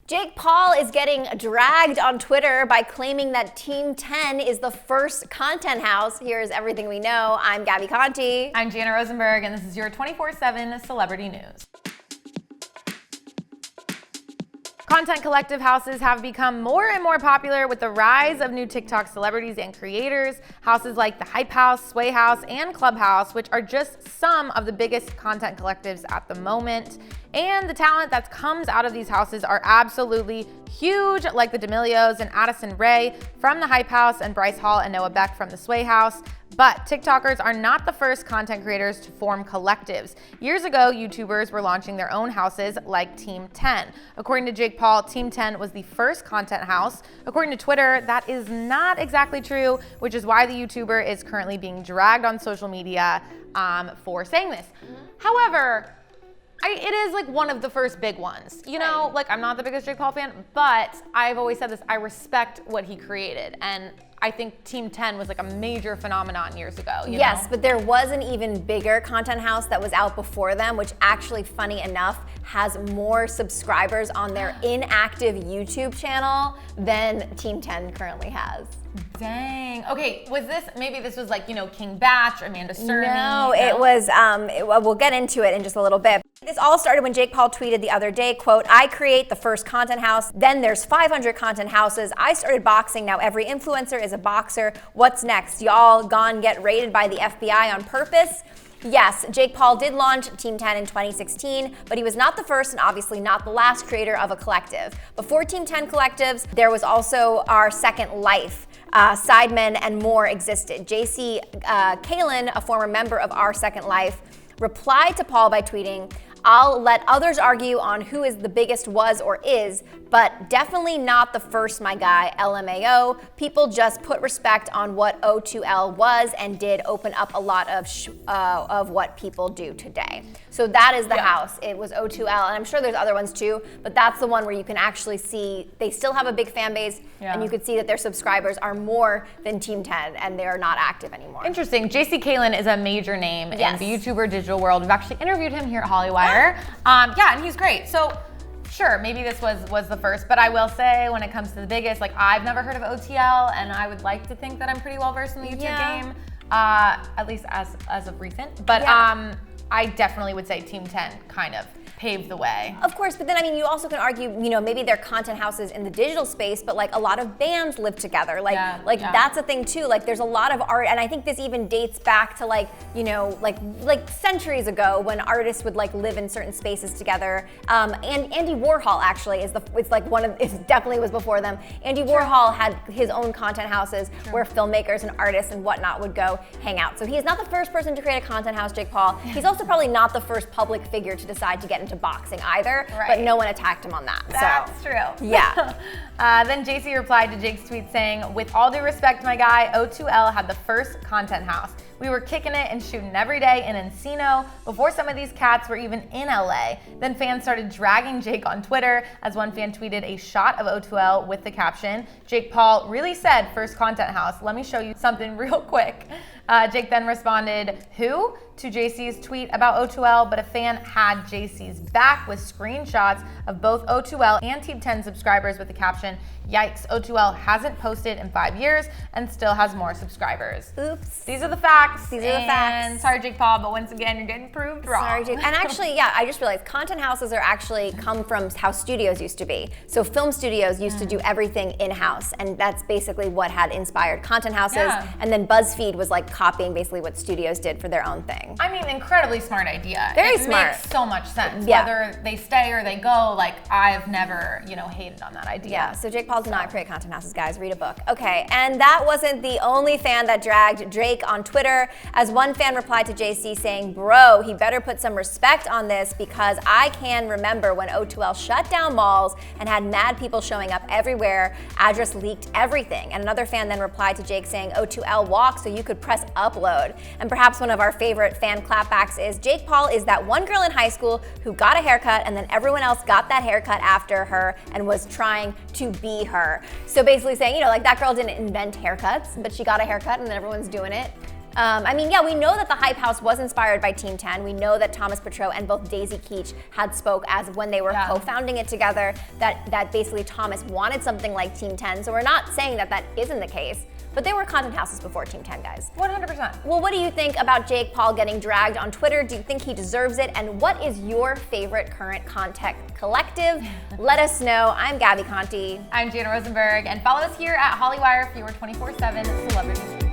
Jake Paul is getting dragged on Twitter by claiming that Team 10 is the first content house. Here's everything we know. I'm Gabby Conti. I'm Jana Rosenberg, and this is your 24/7 celebrity news. Content collective houses have become more and more popular with the rise of new TikTok celebrities and creators. Houses like the Hype House, Sway House, and Clubhouse, which are just some of the biggest content collectives at the moment. And the talent that comes out of these houses are absolutely huge, like the D'Amelios and Addison Rae from the Hype House and Bryce Hall and Noah Beck from the Sway House. But TikTokers are not the first content creators to form collectives. Years ago, YouTubers were launching their own houses like Team 10. According to Jake Paul, Team 10 was the first content house. According to Twitter, that is not exactly true, which is why the YouTuber is currently being dragged on social media for saying this. However, it is like one of the first big ones. You know, like I'm not the biggest Jake Paul fan, but I've always said this, I respect what he created. And I think Team 10 was like a major phenomenon years ago. You know? But there was an even bigger content house that was out before them, which actually, funny enough, has more subscribers on their inactive YouTube channel than Team 10 currently has. Dang. Okay, maybe this was like, King Batch, Amanda Cerny? No, it was, we'll get into it in just a little bit. This all started when Jake Paul tweeted the other day, quote, "I create the first content house, then there's 500 content houses. I started boxing, now every influencer is a boxer. What's next? Y'all gone get raided by the FBI on purpose?" Yes, Jake Paul did launch Team 10 in 2016, but he was not the first and obviously not the last creator of a collective. Before Team 10 collectives, there was also Our Second Life. Sidemen and more existed. JC Kalen, a former member of Our Second Life, replied to Paul by tweeting, "I'll let others argue on who is the biggest was or is, but definitely not the first, my guy, LMAO. People just put respect on what O2L was and did open up a lot of what people do today." So that is the house. It was O2L, and I'm sure there's other ones too, but that's the one where you can actually see they still have a big fan base, and you could see that their subscribers are more than Team 10, and they are not active anymore. Interesting. JC Kalen is a major name in the YouTuber digital world. We've actually interviewed him here at Hollywire. And he's great. So sure, maybe this was the first, but I will say when it comes to the biggest, like I've never heard of OTL, and I would like to think that I'm pretty well versed in the YouTube game, at least as of recent. But I definitely would say Team 10 kind of paved the way. Of course, but then I mean, you also can argue, maybe they're content houses in the digital space, but like a lot of bands live together. That's a thing too. Like there's a lot of art, and I think this even dates back to like centuries ago when artists would like live in certain spaces together. And Andy Warhol actually it definitely was before them. Andy Warhol had his own content houses where filmmakers and artists and whatnot would go hang out. So he is not the first person to create a content house, Jake Paul. He's also probably not the first public figure to decide to get into boxing either, but no one attacked him on that. That's true. Yeah. Then JC replied to Jake's tweet saying, "With all due respect, my guy, O2L had the first content house. We were kicking it and shooting every day in Encino before some of these cats were even in LA. Then fans started dragging Jake on Twitter as one fan tweeted a shot of O2L with the caption, 'Jake Paul really said first content house. Let me show you something real quick.' Jake then responded, 'Who?' to JC's tweet about O2L, but a fan had JC's back with screenshots of both O2L and Team 10 subscribers with the caption, 'Yikes, O2L hasn't posted in 5 years and still has more subscribers.'" Oops. These are the facts. These are the facts. Sorry, Jake Paul, but once again, you're getting proved wrong. Sorry, Jake. And actually, I just realized content houses are actually come from how studios used to be. So film studios used to do everything in-house, and that's basically what had inspired content houses. And then BuzzFeed was like copying basically what studios did for their own thing. I mean, incredibly smart idea. Very smart. It makes so much sense. Whether they stay or they go, like I've never, hated on that idea. Yeah, so Jake Paul did not create content houses, guys. Read a book. Okay, and that wasn't the only fan that dragged Drake on Twitter, as one fan replied to JC saying, "Bro, he better put some respect on this because I can remember when O2L shut down malls and had mad people showing up everywhere. Address leaked everything." And another fan then replied to Jake saying, "O2L walked so you could press upload." And perhaps one of our favorite fan clapbacks is, "Jake Paul is that one girl in high school who got a haircut and then everyone else got that haircut after her and was trying to be her." So basically saying, like that girl didn't invent haircuts, but she got a haircut and then everyone's doing it. I mean, yeah, we know that the Hype House was inspired by Team 10. We know that Thomas Petrou and both Daisy Keech had spoke as when they were co-founding it together, that basically Thomas wanted something like Team 10. So we're not saying that that isn't the case, but they were content houses before Team 10, guys. 100%. Well, what do you think about Jake Paul getting dragged on Twitter? Do you think he deserves it? And what is your favorite current content collective? Let us know. I'm Gabby Conti. I'm Jana Rosenberg, and follow us here at Hollywire for your 24/7 celebrity news.